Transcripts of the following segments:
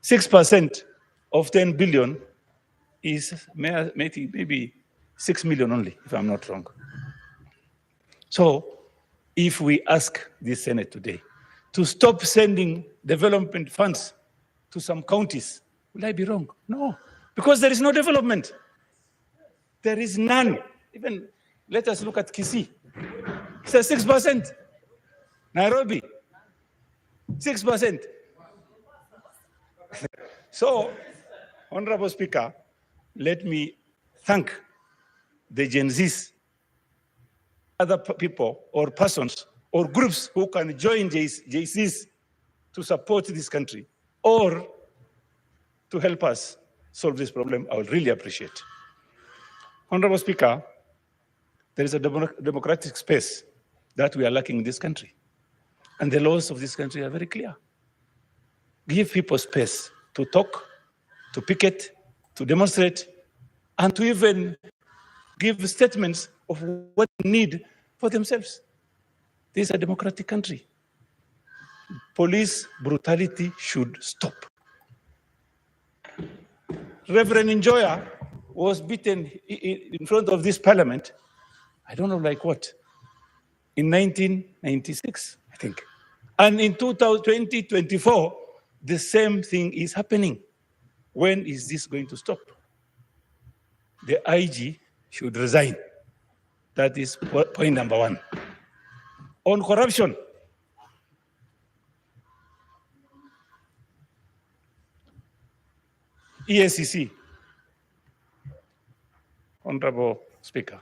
6% of 10 billion is maybe 6 million only, if I'm not wrong. So if we ask the Senate today to stop sending development funds to some counties, will I be wrong? No, because there is no development. There is none. Even let us look at Kisii. It's a 6%. Nairobi, 6%. So, Honorable Speaker, let me thank the Gen Zs, other people or persons or groups who can join JCs to support this country or to help us solve this problem. I would really appreciate. Honorable Speaker, there is a democratic space that we are lacking in this country. And the laws of this country are very clear. Give people space to talk, to picket, to demonstrate, and to even give statements of what they need for themselves. This is a democratic country. Police brutality should stop. Reverend Njoya was beaten in front of this parliament, I don't know like what, in 1996, I think. And in 2024, the same thing is happening. When is this going to stop? The IG should resign. That is point number one. On corruption, EACC, Honorable Speaker,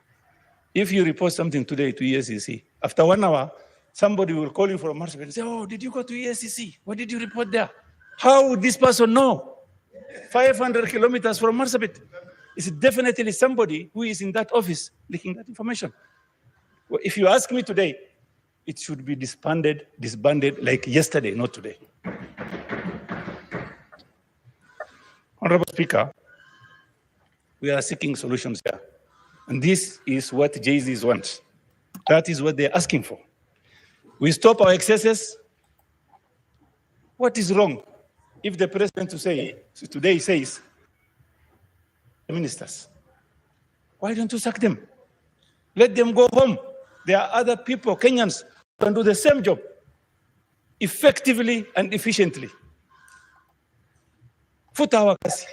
if you report something today to EACC, after 1 hour, somebody will call you from Marsabit and say, oh, did you go to EACC? What did you report there? How would this person know? 500 kilometers from Marsabit. It's definitely somebody who is in that office leaking that information. Well, if you ask me today, it should be disbanded like yesterday, not today. Honorable Speaker, we are seeking solutions here. And this is what JZs want. That is what they're asking for. We stop our excesses. What is wrong if the president today says, ministers, why don't you sack them? Let them go home. There are other people, Kenyans, who can do the same job effectively and efficiently. Futa wakasi,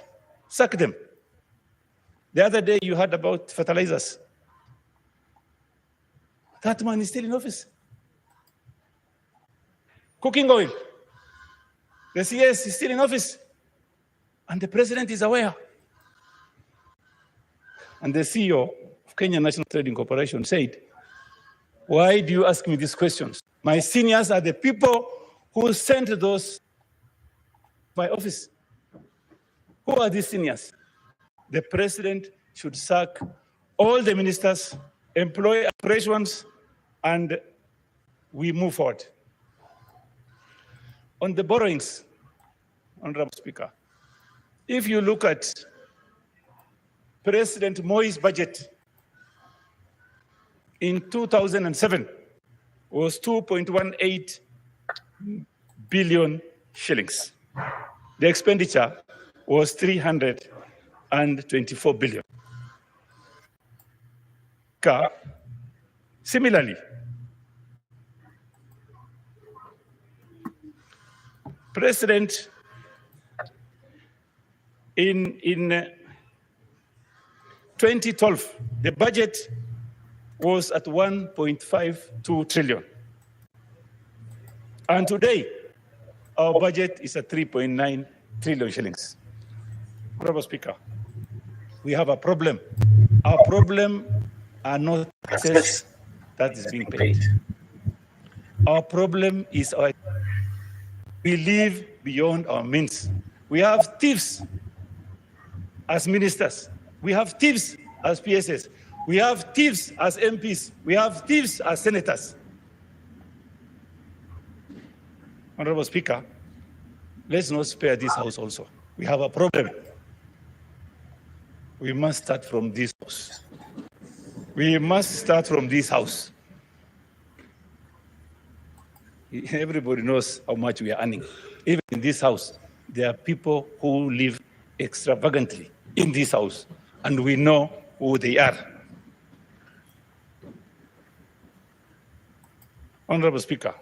sack them. The other day you heard about fertilizers. That man is still in office. Cooking oil. The CS is still in office. And the president is aware. And the CEO of Kenya National Trading Corporation said, why do you ask me these questions? My seniors are the people who sent those to my office. Who are these seniors? The president should sack all the ministers, employ operations, and we move forward. On the borrowings, Honorable Speaker, if you look at President Moi's budget in 2007 was 2.18 billion shillings. The expenditure was 324 billion. Similarly, President in 2012, the budget was at 1.52 trillion. And today, our budget is at 3.9 trillion shillings. Honorable Speaker, we have a problem. Our problem are not taxes that is being paid. Our problem is we live beyond our means. We have thieves as ministers. We have thieves as PSS. We have thieves as MPs. We have thieves as senators. Honorable Speaker, let's not spare this house also. We have a problem. We must start from this house. We must start from this house. Everybody knows how much we are earning. Even in this house, there are people who live extravagantly in this house, and we know who they are. Honorable Speaker,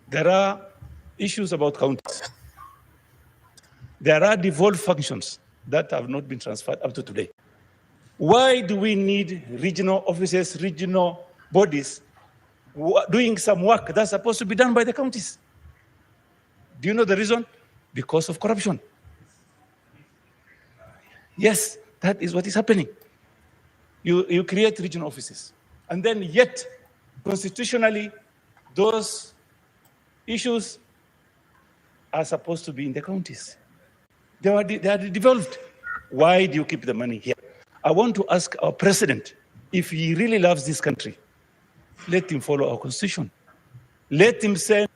there are issues about counties. There are devolved functions that have not been transferred up to today. Why do we need regional offices, regional bodies doing some work that's supposed to be done by the counties? Do you know the reason? Because of corruption. Yes, that is what is happening. You create regional offices, and then yet, constitutionally, those issues are supposed to be in the counties. They are devolved. Why do you keep the money here? I want to ask our president, if he really loves this country, let him follow our constitution. Let him send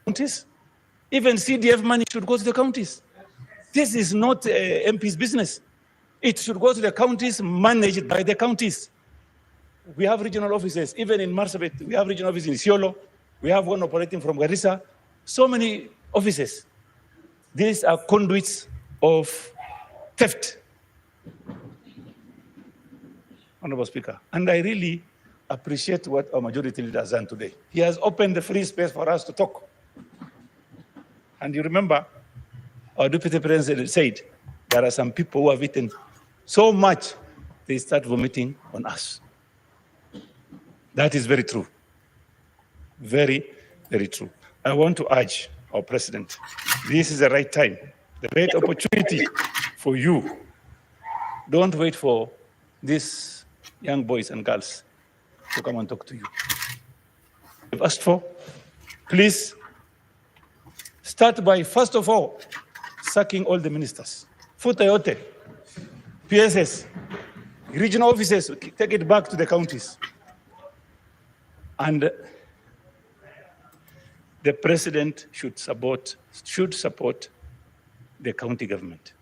counties. Even CDF money should go to the counties. This is not MP's business. It should go to the counties, managed by the counties. We have regional offices, even in Marsabit, we have regional offices in Isiolo. We have one operating from Garissa. So many offices. These are conduits of theft. Honorable Speaker, and I really appreciate what our majority leader has done today. He has opened the free space for us to talk. And you remember, our Deputy President said, there are some people who have eaten so much, they start vomiting on us. That is very true. Very, very true. I want to urge our president, this is the right time, the right opportunity for you. Don't wait for these young boys and girls to come and talk to you. You've asked for, please start by, first of all, sacking all the ministers. Futayote, PSS, regional offices, take it back to the counties. And the president should support the county government.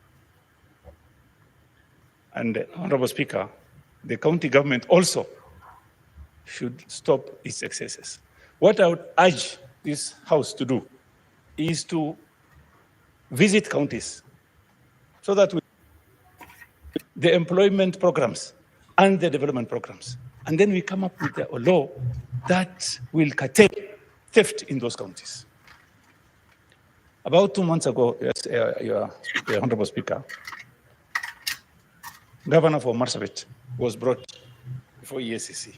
And Honorable Speaker, the county government also should stop its excesses. What I would urge this House to do is to visit counties so that the employment programs and the development programs, and then we come up with a law that will curtail theft in those counties. About 2 months ago, yes, your Honorable Speaker, Governor for Marsabit was brought before EACC.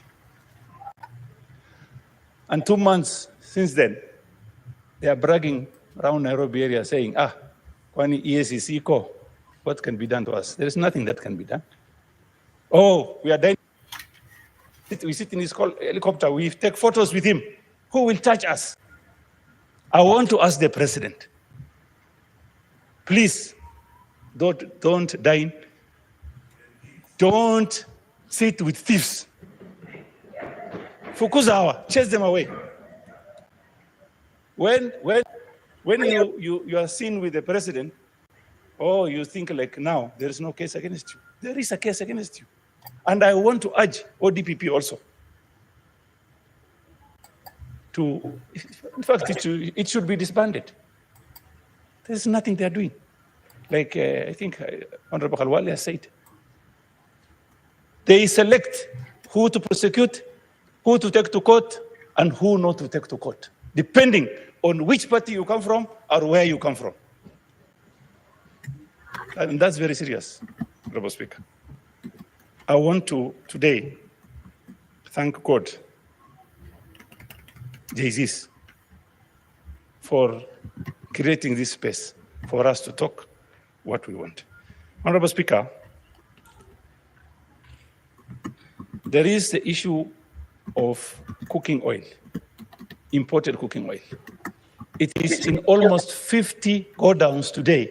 And 2 months since then, they are bragging around Nairobi area saying, kwani EACC ko, what can be done to us? There is nothing that can be done. Oh, we are dying. We sit in his helicopter, we take photos with him. Who will touch us? I want to ask the president, please, don't dine. Don't sit with thieves. Fukuzawa, chase them away. When you are seen with the president, you think like now there is no case against you. There is a case against you. And I want to urge ODPP also to, in fact, it should be disbanded. There's nothing they are doing. Like I think Honorable Khalwale has said, they select who to prosecute, who to take to court, and who not to take to court, depending on which party you come from or where you come from. And that's very serious, Honorable Speaker. I want to today thank God, Jesus, for creating this space for us to talk what we want. Honorable Speaker, there is the issue of cooking oil, imported cooking oil. It is in almost 50 go-downs today,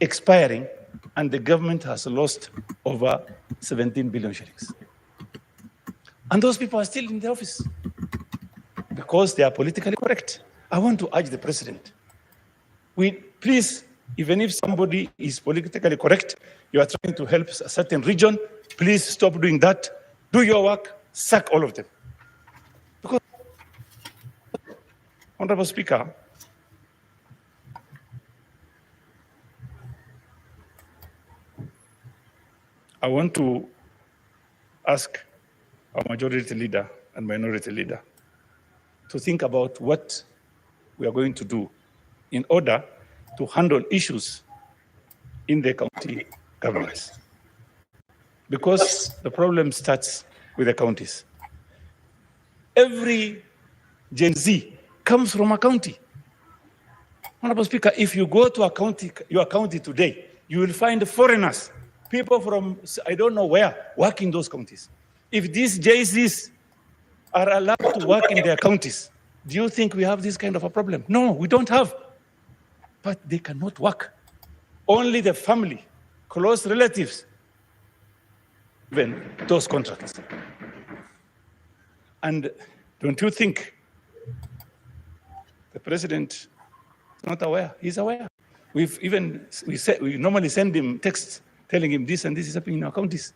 expiring, and the government has lost over 17 billion shillings. And those people are still in the office because they are politically correct. I want to urge the president, please, even if somebody is politically correct, you are trying to help a certain region, please stop doing that. Do your work, sack all of them. Because, Honorable Speaker, I want to ask our majority leader and minority leader to think about what we are going to do in order to handle issues in the county governments. Because the problem starts with the counties. Every Gen Z comes from a county. Honorable Speaker, if you go to a county, your county today, you will find foreigners, people from I don't know where, work in those counties. If these JCs are allowed to work in their counties, do you think we have this kind of a problem? No, we don't have. But they cannot work. Only the family, close relatives, even those contracts. And don't you think the president is not aware? He's aware. We normally send him texts telling him this and this is happening in our counties.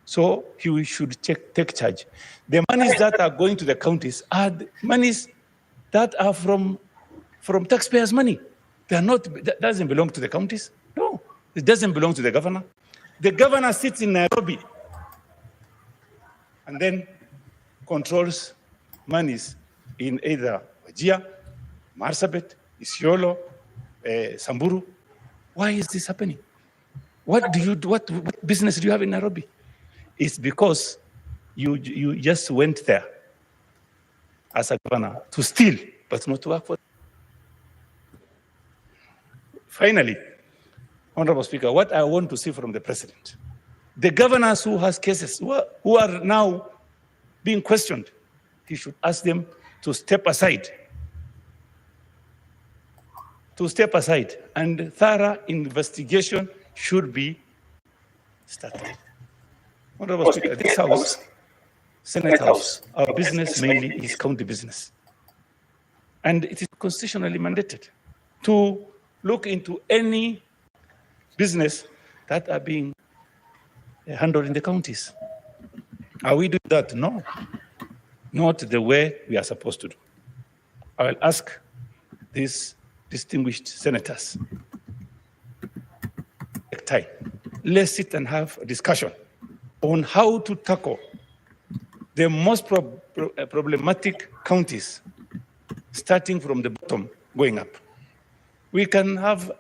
So he should take charge. The monies that are going to the counties are the monies that are from taxpayers' money. They are not, that doesn't belong to the counties. No, it doesn't belong to the governor. The governor sits in Nairobi and then controls monies in either Wajir, Marsabit, Isiolo, Samburu. Why is this happening? What business do you have in Nairobi? It's because you just went there as a governor to steal, but not to work for. Finally, Honorable Speaker, what I want to see from the president, the governors who has cases, who are now being questioned, he should ask them to step aside. And thorough investigation should be started. Honorable Speaker, this House, Senate House, our business mainly is county business. And it is constitutionally mandated to look into any business that are being handled in the counties. Are we doing that? No, not the way we are supposed to do. I will ask these distinguished senators, take time. Let's sit and have a discussion on how to tackle the most problematic counties, starting from the bottom, going up. We can have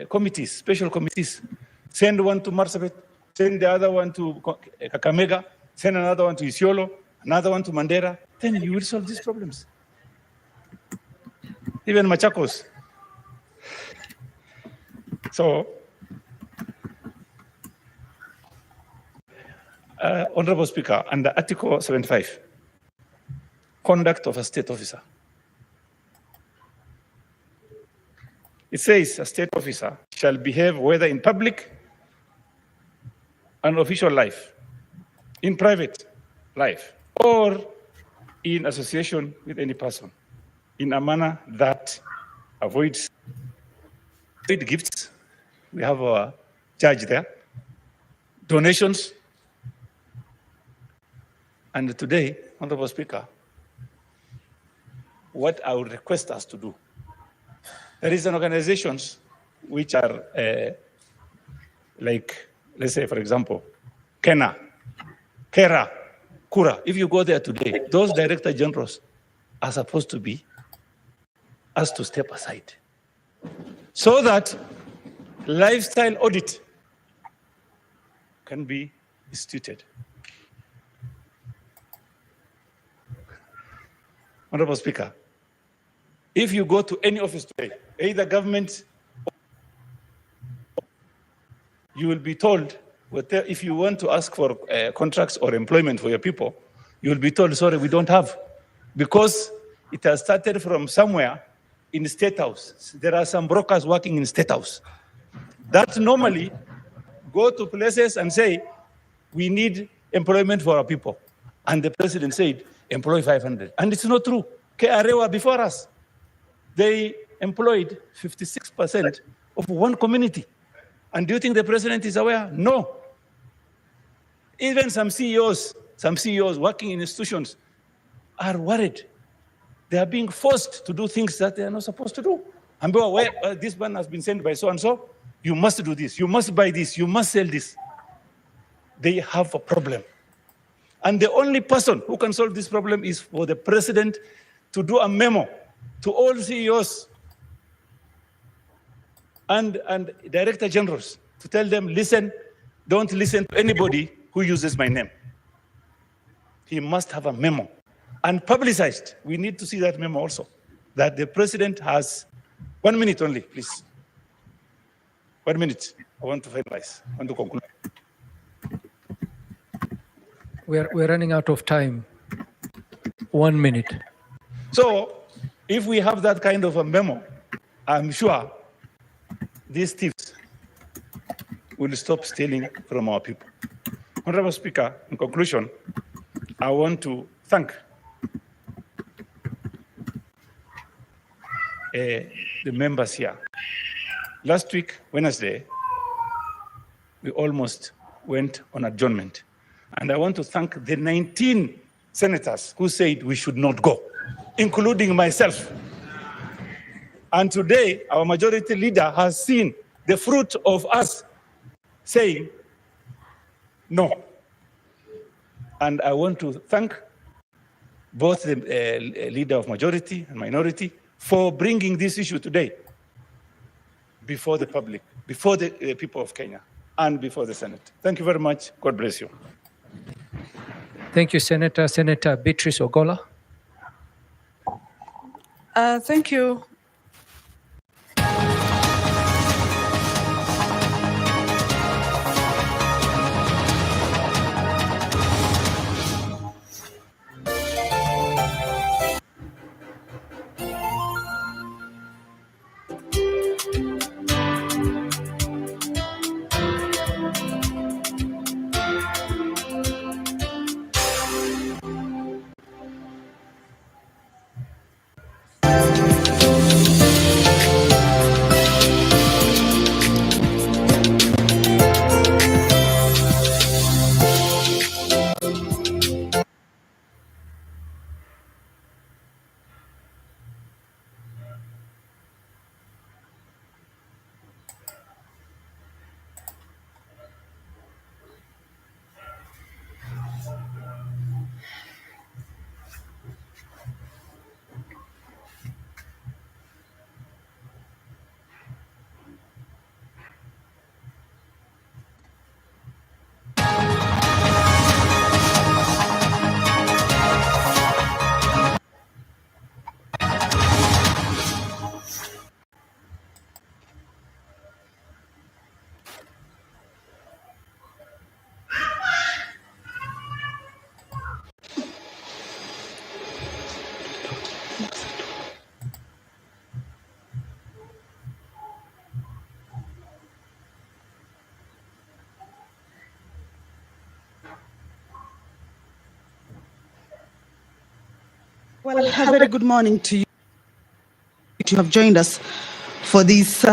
committees, special committees, send one to Marsabit, send the other one to Kakamega, send another one to Isiolo, another one to Mandera, then you will solve these problems. Even Machakos. So, Honorable Speaker, under Article 75, conduct of a state officer. It says a state officer shall behave whether in public and official life, in private life, or in association with any person, in a manner that avoids gifts. We have our judge there, donations. And today, Honorable Speaker, what I would request us to do, there is an organizations which are like, let's say, for example, Kera, Kura. If you go there today, those director generals are supposed to be asked to step aside so that lifestyle audit can be instituted. Honorable Speaker, if you go to any office today, either government, you will be told, if you want to ask for contracts or employment for your people, you will be told, sorry, we don't have. Because it has started from somewhere in the State House. There are some brokers working in State House that normally go to places and say, we need employment for our people. And the president said, employ 500. And it's not true. Arewa before us, they employed 56% of one community. And do you think the president is aware? No. Even some CEOs working in institutions are worried. They are being forced to do things that they are not supposed to do. And be aware, this one has been sent by so-and-so, you must do this, you must buy this, you must sell this. they have a problem. And the only person who can solve this problem is for the president to do a memo to all CEOs and director generals to tell them, listen, don't listen to anybody who uses my name. He must have a memo and publicized. We need to see that memo also, that the president has 1 minute only, please. 1 minute. I want to finalize. I want to conclude. We're running out of time. 1 minute. So if we have that kind of a memo, I'm sure these thieves will stop stealing from our people. Honorable Speaker, in conclusion, I want to thank the members here. Last week, Wednesday, we almost went on adjournment. And I want to thank the 19 senators who said we should not go, including myself. And today, our majority leader has seen the fruit of us saying no. And I want to thank both the leader of majority and minority for bringing this issue today before the public, before the people of Kenya, and before the Senate. Thank you very much. God bless you. Thank you, Senator. Senator Beatrice Ogola. Thank you. Well, a very good morning to you. You have joined us for this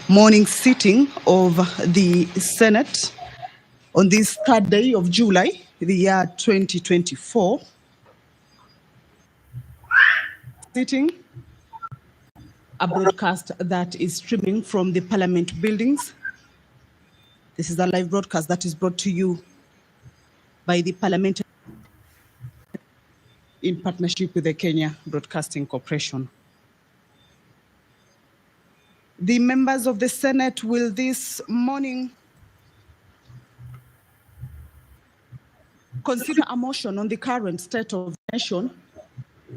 morning sitting of the Senate on this 3rd day of July, the year 2024. Sitting, a broadcast that is streaming from the Parliament buildings. This is a live broadcast that is brought to you by the Parliament in partnership with the Kenya Broadcasting Corporation. The members of the Senate will this morning consider a motion on the current state of the nation.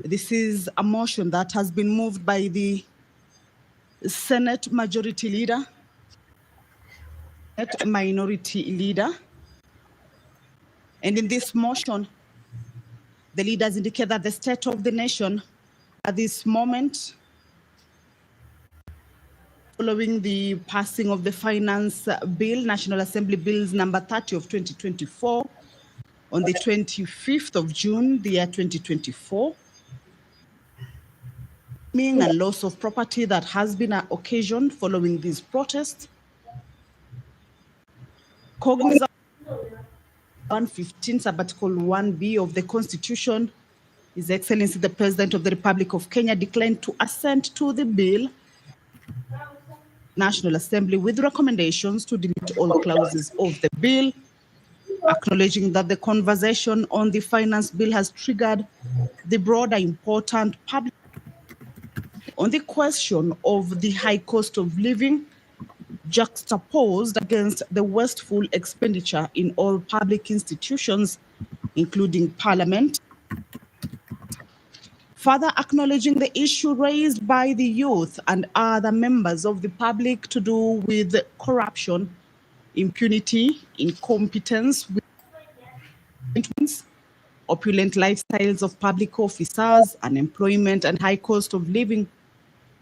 This is a motion that has been moved by the Senate Majority Leader, Senate Minority Leader. And in this motion, the leaders indicate that the state of the nation at this moment, following the passing of the Finance Bill, National Assembly Bills number 30 of 2024, on the 25th of June, the year 2024, meaning a loss of property that has been occasioned following these protests. Cognizant 115 Article 1B of the Constitution, His Excellency the President of the Republic of Kenya declined to assent to the bill National Assembly with recommendations to delete all clauses of the bill acknowledging that the conversation on the finance bill has triggered the broader important public on the question of the high cost of living juxtaposed against the wasteful expenditure in all public institutions, including Parliament. Further acknowledging the issue raised by the youth and other members of the public to do with corruption, impunity, incompetence, opulent lifestyles of public officers, unemployment, and high cost of living,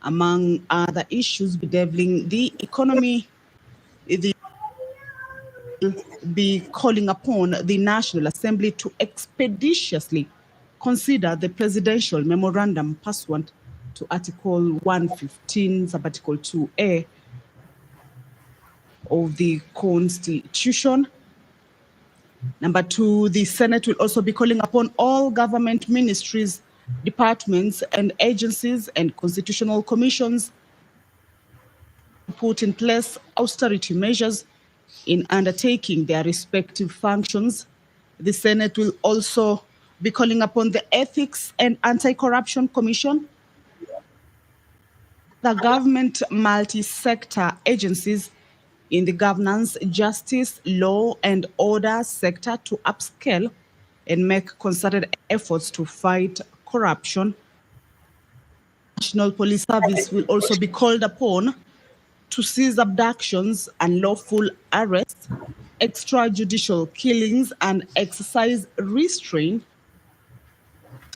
among other issues bedeviling the economy. The be calling upon the National Assembly to expeditiously consider the presidential memorandum pursuant to Article 115, Subarticle 2A of the Constitution. Number two, the Senate will also be calling upon all government ministries, departments, and agencies and constitutional commissions to put in place austerity measures in undertaking their respective functions. The Senate will also be calling upon the Ethics and Anti-Corruption Commission, the government multi-sector agencies in the governance, justice, law, and order sector to upscale and make concerted efforts to fight corruption. National Police Service will also be called upon to cease abductions, unlawful arrests, extrajudicial killings, and exercise restraint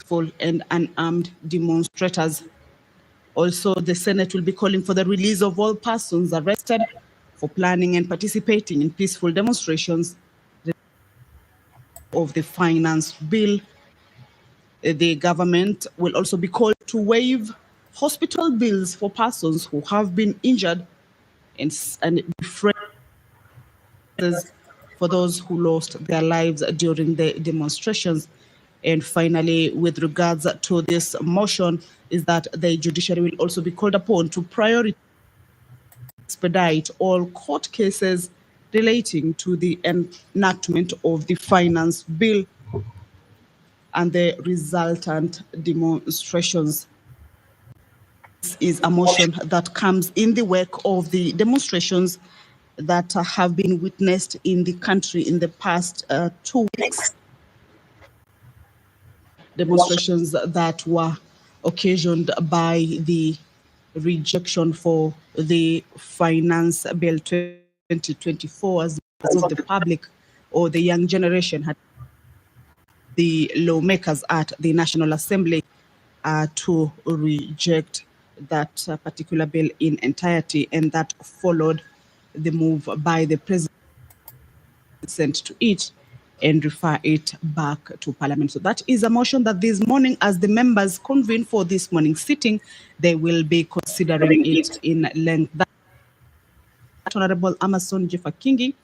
for and unarmed demonstrators. Also, the Senate will be calling for the release of all persons arrested for planning and participating in peaceful demonstrations of the finance bill. The government will also be called to waive hospital bills for persons who have been injured and defray for those who lost their lives during the demonstrations. And finally, with regards to this motion, is that the judiciary will also be called upon to prioritize expedite all court cases relating to the enactment of the finance bill and the resultant demonstrations. This is a motion that comes in the wake of the demonstrations that have been witnessed in the country in the past 2 weeks. Demonstrations that were occasioned by the rejection for the finance bill 2024 as of the public or the young generation had the lawmakers at the National Assembly to reject that particular bill in entirety, and that followed the move by the president to it and refer it back to Parliament. So that is a motion that this morning, as the members convene for this morning sitting, they will be considering it in length. That Honorable Amason Jeffa-Kingi,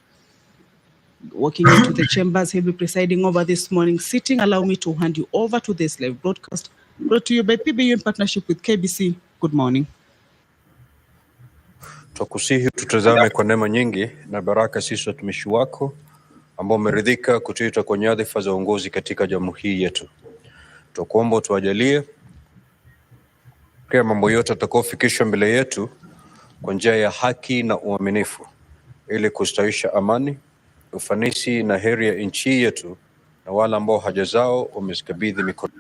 walking into the chambers, he'll be presiding over this morning's sitting. Allow me to hand you over to this live broadcast brought to you by PBU in partnership with KBC. Good morning. Twakusihi tutazame kwa neema nyingi na baraka sisi watumishi wako ambao umeridhika kutuita kwa nyadhifa za uongozi katika jamhuri hii yetu. Twakuomba tuwajalie pia mambo yote atakayofikishwa mbele yetu kwa njia ya haki na uaminifu, ili kustawisha amani, ufanisi na heri ya nchi yetu na wale ambao haja zao wamezikabidhi mikono.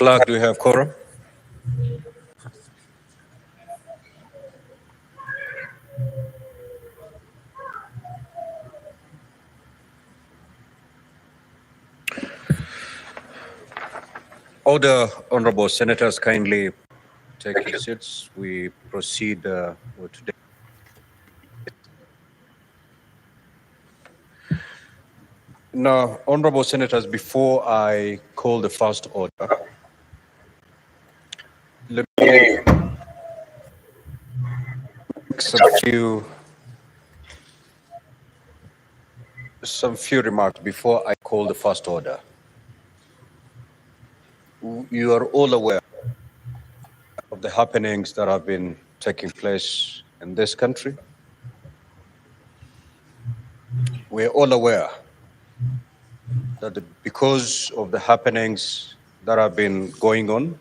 Clerk, do you have quorum? Order, honorable senators, kindly take your seats. We proceed with today. Now, honorable senators, before I call the first order, let me make some few remarks before I call the first order. You are all aware of the happenings that have been taking place in this country. We're all aware that because of the happenings that have been going on,